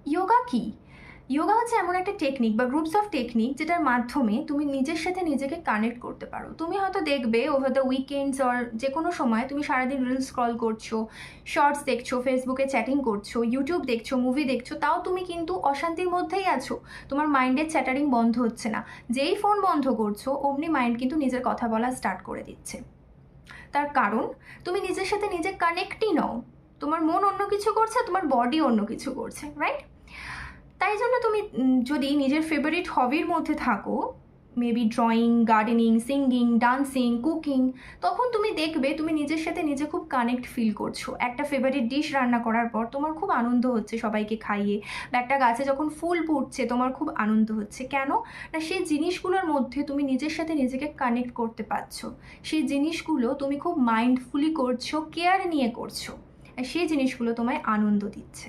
যোগা কি? যোগা হচ্ছে এমন একটা টেকনিক বা গ্রুপস অফ টেকনিক যেটার মাধ্যমে তুমি নিজের সাথে নিজেকে কানেক্ট করতে পারো। তুমি হয়তো দেখবে ওভার দ্য উইকেন্ডস অর যে কোনো সময় তুমি সারাদিন রিলস স্ক্রল করছো, শর্টস দেখছো, ফেসবুকে চ্যাটিং করছো, ইউটিউব দেখছো, মুভি দেখছো, তাও তুমি কিন্তু অশান্তির মধ্যেই আছো। তোমার মাইন্ডের চ্যাটারিং বন্ধ হচ্ছে না। যেই ফোন বন্ধ করছো অমনি মাইন্ড কিন্তু নিজের কথা বলা স্টার্ট করে দিচ্ছে। তার কারণ তুমি নিজের সাথে নিজে কানেক্টই নও। তোমার মন অন্য কিছু করছে, তোমার বডি অন্য কিছু করছে, রাইট? তাই জন্য তুমি যদি নিজের ফেভারিট হবির মধ্যে থাকো, maybe drawing, gardening, singing, dancing, cooking, তখন তুমি দেখবে তুমি নিজের সাথে নিজে খুব কানেক্ট ফিল করছো। একটা ফেভারিট ডিশ রান্না করার পর তোমার খুব আনন্দ হচ্ছে সবাইকে খাইয়ে, বা একটা গাছে যখন ফুল ফুটছে তোমার খুব আনন্দ হচ্ছে। কেন না, সেই জিনিসগুলোর মধ্যে তুমি নিজের সাথে নিজেকে কানেক্ট করতে পারছো। সেই জিনিসগুলো তুমি খুব মাইন্ডফুলি করছো, কেয়ার নিয়ে করছো, আর সেই জিনিসগুলো তোমায় আনন্দ দিচ্ছে।